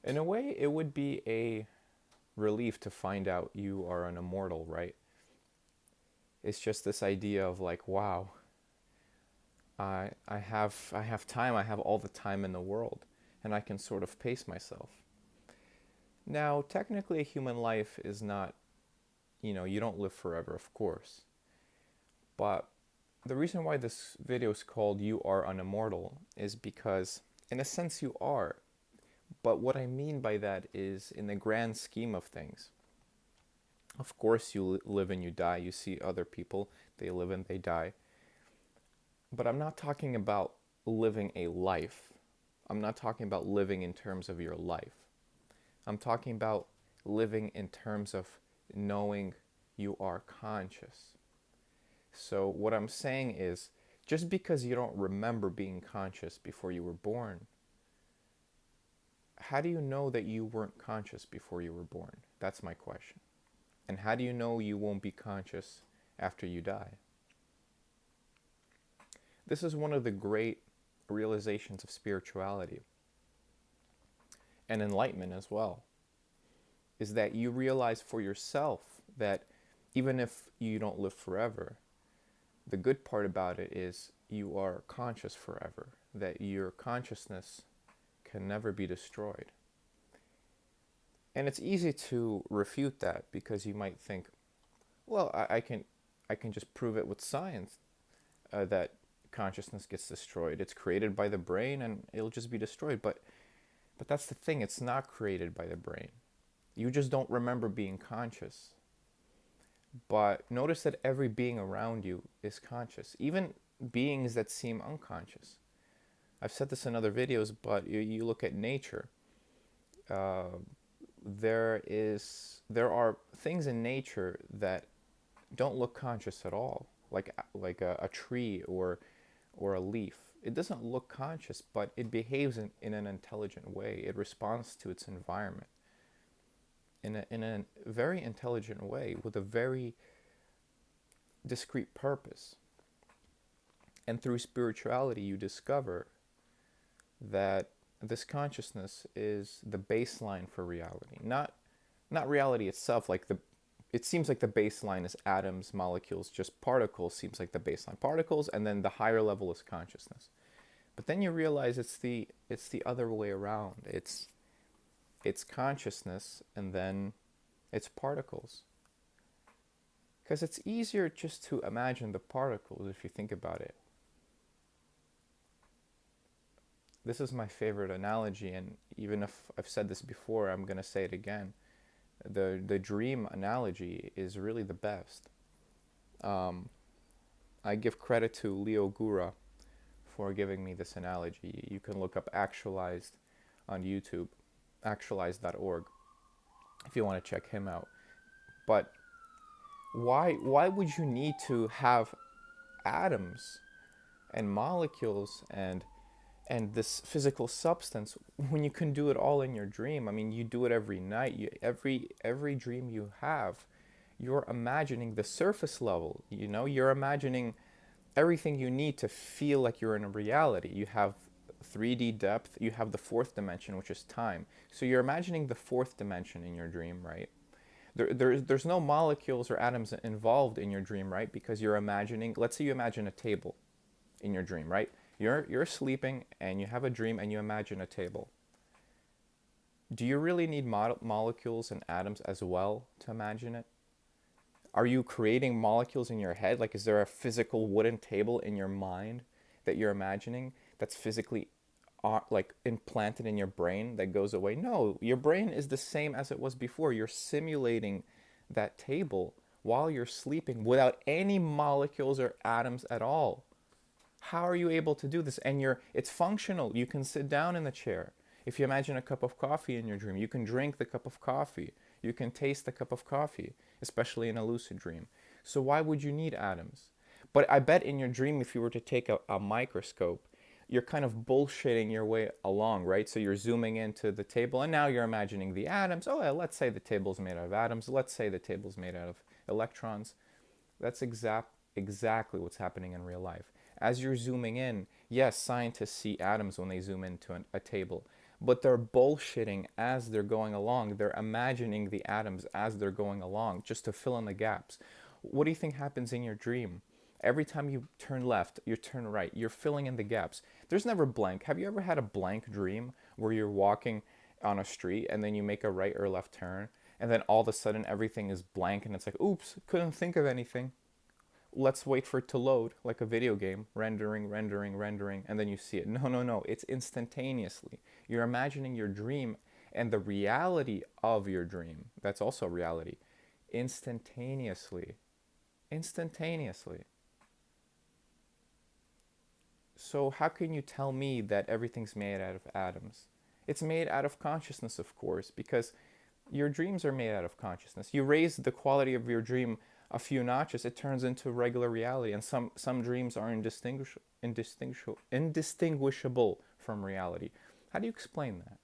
In a way, it would be a relief to find out you are an immortal, right? It's just this idea of like, wow, I have time, I have all the time in the world, and I can sort of pace myself. Now, technically, a human life is not, you don't live forever, of course. But the reason why this video is called You Are an Immortal is because, in a sense, you are. But what I mean by that is, in the grand scheme of things, of course, you live and you die. You see other people, they live and they die. But I'm not talking about living a life. I'm not talking about living in terms of your life. I'm talking about living in terms of knowing you are conscious. So, what I'm saying is, just because you don't remember being conscious before you were born, how do you know that you weren't conscious before you were born? That's my question. And how do you know you won't be conscious after you die? This is one of the great realizations of spirituality and enlightenment as well, is that you realize for yourself that even if you don't live forever, the good part about it is you are conscious forever, that your consciousness can never be destroyed. And it's easy to refute that because you might think, well, I can just prove it with science that consciousness gets destroyed. It's created by the brain and it'll just be destroyed. But that's the thing, it's not created by the brain. You just don't remember being conscious. But notice that every being around you is conscious, even beings that seem unconscious. I've said this in other videos, but you look at nature. Uh, there are things in nature that don't look conscious at all, like a tree or a leaf. It doesn't look conscious, but it behaves in an intelligent way. It responds to its environment in a very intelligent way with a very discrete purpose. And through spirituality, you discover that this consciousness is the baseline for reality. Not reality itself, it seems like the baseline is atoms, molecules, just particles seems like the baseline. Particles, and then the higher level is consciousness. But then you realize it's the other way around. It's consciousness and then it's particles. Because it's easier just to imagine the particles if you think about it. This is my favorite analogy, and even if I've said this before, I'm going to say it again. The dream analogy is really the best. Um, I give credit to Leo Gura for giving me this analogy. You can look up Actualized on YouTube, actualized.org, if you want to check him out. But why would you need to have atoms and molecules and this physical substance when you can do it all in your dream? I mean, you do it every night. Every dream you have, you're imagining the surface level. You're imagining everything you need to feel like you're in a reality. You have 3D depth. You have the fourth dimension, which is time. So you're imagining the fourth dimension in your dream, right? There's no molecules or atoms involved in your dream, right? Because you're imagining. Let's say you imagine a table in your dream, right? You're sleeping and you have a dream and you imagine a table. Do you really need molecules and atoms as well to imagine it? Are you creating molecules in your head? Like, is there a physical wooden table in your mind that you're imagining that's physically like implanted in your brain that goes away? No, your brain is the same as it was before. You're simulating that table while you're sleeping without any molecules or atoms at all. How are you able to do this? And it's functional. You can sit down in the chair. If you imagine a cup of coffee in your dream, you can drink the cup of coffee. You can taste the cup of coffee, especially in a lucid dream. So why would you need atoms? But I bet in your dream, if you were to take a microscope, you're kind of bullshitting your way along, right? So you're zooming into the table, and now you're imagining the atoms. Oh, yeah, let's say the table's made out of atoms. Let's say the table's made out of electrons. That's exactly what's happening in real life. As you're zooming in, yes, scientists see atoms when they zoom into a table. but they're bullshitting as they're going along. They're imagining the atoms as they're going along just to fill in the gaps. What do you think happens in your dream? Every time you turn left, you turn right, you're filling in the gaps. There's never blank. Have you ever had a blank dream where you're walking on a street and then you make a right or left turn and then all of a sudden everything is blank and it's like, oops, couldn't think of anything. Let's wait for it to load like a video game, rendering, rendering, rendering, and then you see it. No, no, no, it's instantaneously. You're imagining your dream and the reality of your dream. That's also reality. Instantaneously. Instantaneously. So how can you tell me that everything's made out of atoms? It's made out of consciousness, of course, because your dreams are made out of consciousness. You raise the quality of your dream a few notches, it turns into regular reality. And some dreams are indistinguishable from reality. How do you explain that?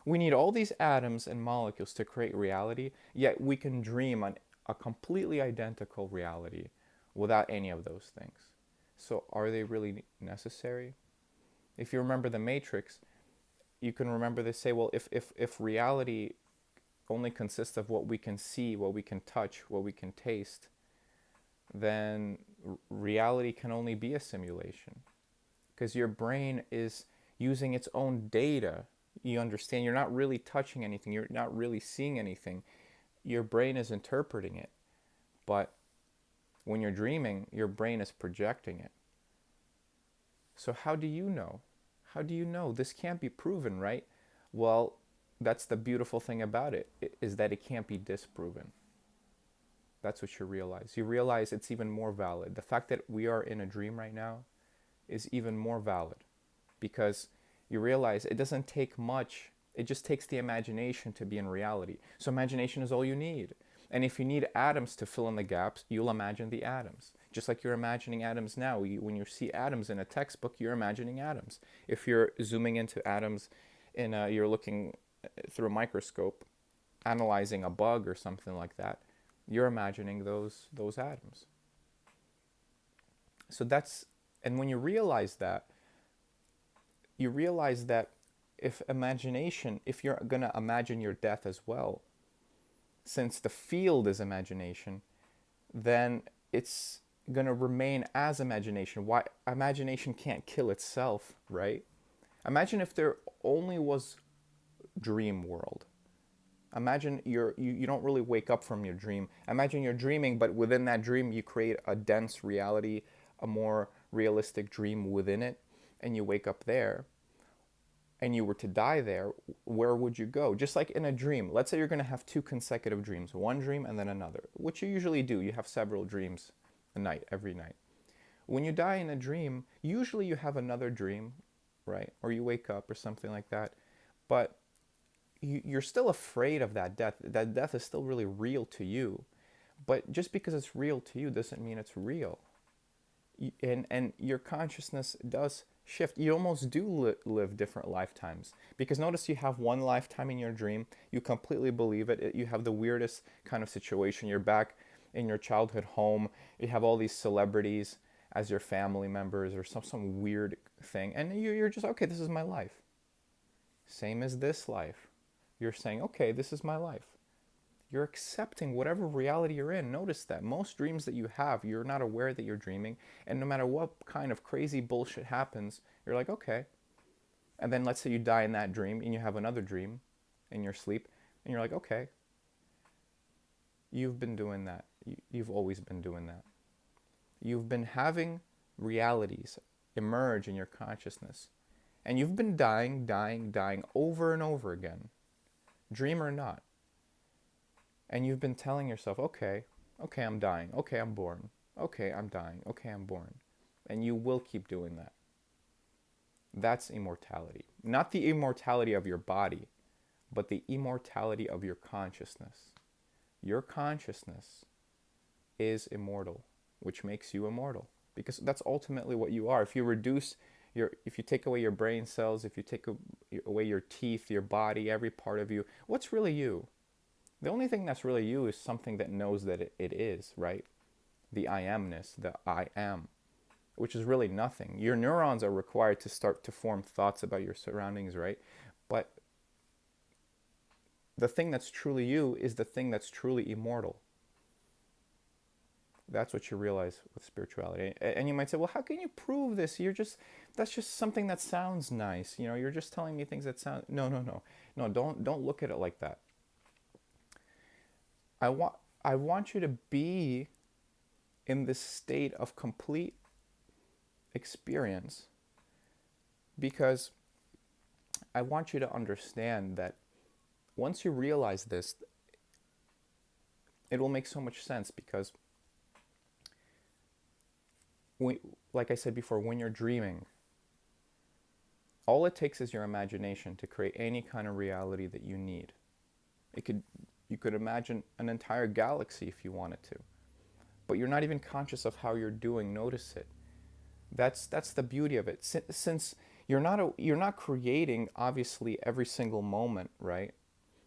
We need all these atoms and molecules to create reality, yet we can dream on a completely identical reality without any of those things. So are they really necessary? If you remember the Matrix, you can remember they say, well, if reality only consists of what we can see, what we can touch, what we can taste, then reality can only be a simulation. Because your brain is using its own data. You understand, you're not really touching anything, you're not really seeing anything. Your brain is interpreting it. But when you're dreaming, your brain is projecting it. So how do you know? How do you know? This can't be proven, right? Well, that's the beautiful thing about it, is that it can't be disproven. That's what you realize. You realize it's even more valid. The fact that we are in a dream right now is even more valid because you realize it doesn't take much. It just takes the imagination to be in reality. So imagination is all you need. And if you need atoms to fill in the gaps, you'll imagine the atoms. Just like you're imagining atoms now. When you see atoms in a textbook, you're imagining atoms. If you're zooming into atoms you're looking through a microscope, analyzing a bug or something like that, you're imagining those atoms. So that's, and when you realize that if you're going to imagine your death as well, since the field is imagination, then it's going to remain as imagination. Why? Imagination can't kill itself, right? Imagine if there only was dream world. Imagine you don't really wake up from your dream. Imagine you're dreaming, but within that dream you create a dense reality, a more realistic dream within it, and you wake up there, and you were to die there, where would you go? Just like in a dream. Let's say you're going to have 2 consecutive dreams, one dream and then another, which you usually do. You have several dreams a night, every night. When you die in a dream, usually you have another dream, right? Or you wake up or something like that. But you're still afraid of that death. That death is still really real to you. But just because it's real to you doesn't mean it's real. And your consciousness does shift. You almost do live different lifetimes. Because notice you have one lifetime in your dream. You completely believe it. You have the weirdest kind of situation. You're back in your childhood home. You have all these celebrities as your family members or some weird thing. And you're just, okay, this is my life. Same as this life. You're saying, okay, this is my life. You're accepting whatever reality you're in. Notice that most dreams that you have, you're not aware that you're dreaming. And no matter what kind of crazy bullshit happens, you're like, okay. And then let's say you die in that dream and you have another dream in your sleep. And you're like, okay. You've been doing that. You've always been doing that. You've been having realities emerge in your consciousness. And you've been dying over and over again. Dream or not. And you've been telling yourself, okay, I'm dying. Okay, I'm born. Okay, I'm dying. Okay, I'm born. And you will keep doing that. That's immortality. Not the immortality of your body, but the immortality of your consciousness. Your consciousness is immortal, which makes you immortal. Because that's ultimately what you are. If you take away your brain cells, if you take away your teeth, your body, every part of you, what's really you? The only thing that's really you is something that knows that it is, right? The I amness, the I am. which is really nothing. Your neurons are required to start to form thoughts about your surroundings, right? But the thing that's truly you is the thing that's truly immortal. That's what you realize with spirituality. And you might say, well, how can you prove this? That's just something that sounds nice. You're just telling me things that sound, no, no, no. No, don't look at it like that. I want, I want you to be in this state of complete experience, because I want you to understand that once you realize this, it will make so much sense, because like I said before, when you're dreaming, all it takes is your imagination to create any kind of reality that you need. You could imagine an entire galaxy if you wanted to, but you're not even conscious of how you're doing. Notice it. That's the beauty of it. Since you're not creating obviously every single moment, right?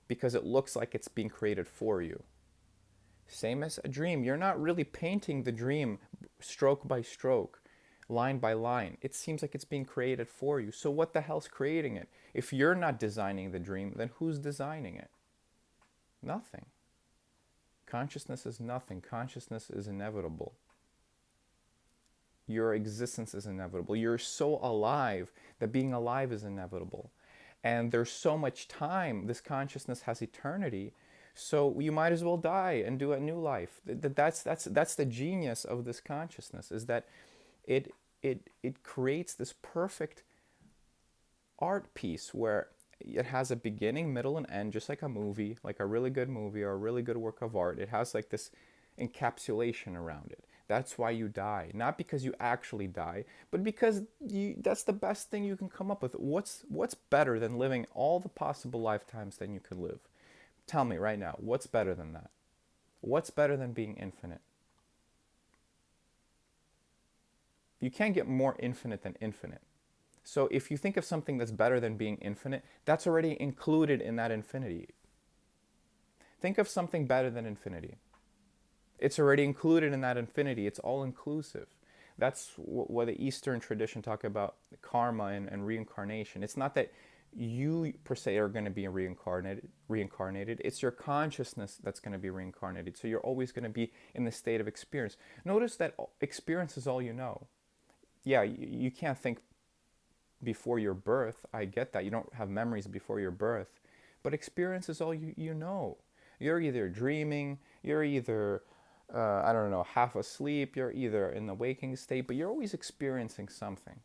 Because it looks like it's being created for you. Same as a dream. You're not really painting the dream stroke by stroke, line by line. It seems like it's being created for you. So what the hell's creating it? If you're not designing the dream, then who's designing it? Nothing. Consciousness is nothing. Consciousness is inevitable. Your existence is inevitable. You're so alive that being alive is inevitable. And there's so much time. This consciousness has eternity. So you might as well die and do a new life. That's the genius of this consciousness, is that it creates this perfect art piece where it has a beginning, middle, and end, just like a movie, like a really good movie or a really good work of art. It has like this encapsulation around it. That's why you die. Not because you actually die, but because that's the best thing you can come up with. What's better than living all the possible lifetimes that you could live? Tell me right now, what's better than that? What's better than being infinite? You can't get more infinite than infinite. So if you think of something that's better than being infinite, that's already included in that infinity. Think of something better than infinity. It's already included in that infinity. It's all inclusive. That's what the Eastern tradition talk about karma and reincarnation. It's not that you per se are going to be reincarnated. It's your consciousness that's going to be reincarnated. So you're always going to be in the state of experience. Notice that experience is all you know. Yeah, you can't think before your birth. I get that. You don't have memories before your birth. But experience is all you know. You're either dreaming, you're either, I don't know, half asleep, you're either in the waking state, but you're always experiencing something.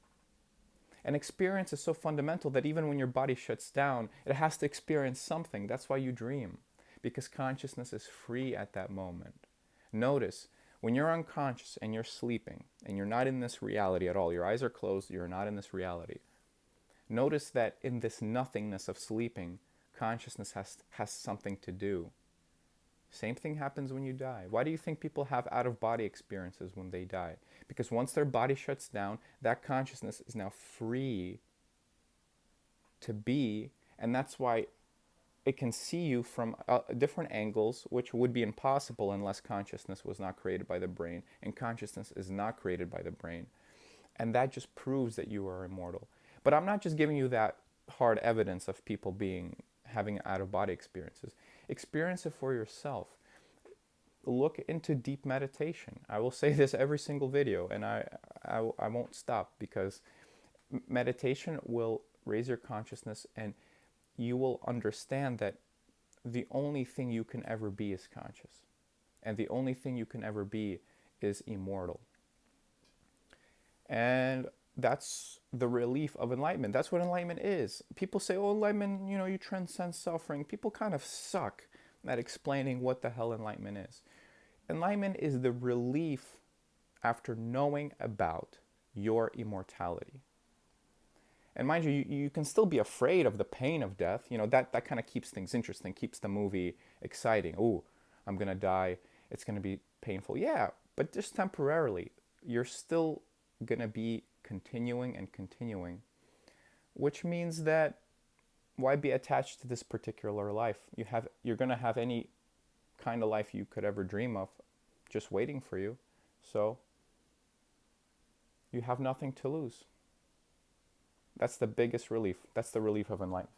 And experience is so fundamental that even when your body shuts down, it has to experience something. That's why you dream, because consciousness is free at that moment. Notice, when you're unconscious and you're sleeping and you're not in this reality at all, your eyes are closed, you're not in this reality. Notice that in this nothingness of sleeping, consciousness has something to do. Same thing happens when you die. Why do you think people have out-of-body experiences when they die? Because once their body shuts down, that consciousness is now free to be, and that's why it can see you from different angles, which would be impossible unless consciousness was not created by the brain, and consciousness is not created by the brain. And that just proves that you are immortal. But I'm not just giving you that hard evidence of people having out-of-body experiences. Experience it for yourself. Look into deep meditation. I will say this every single video, and I won't stop, because meditation will raise your consciousness, and you will understand that the only thing you can ever be is conscious. And the only thing you can ever be is immortal. And that's the relief of enlightenment. That's what enlightenment is. People say, oh, enlightenment, you transcend suffering. People kind of suck at explaining what the hell enlightenment is. Enlightenment is the relief after knowing about your immortality. And mind you, you can still be afraid of the pain of death. That kind of keeps things interesting, keeps the movie exciting. Oh, I'm going to die. It's going to be painful. Yeah, but just temporarily. You're still going to be continuing and continuing, which means that why be attached to this particular life? You're going to have any kind of life you could ever dream of just waiting for you. So You have nothing to lose. That's the biggest relief. That's the relief of enlightenment.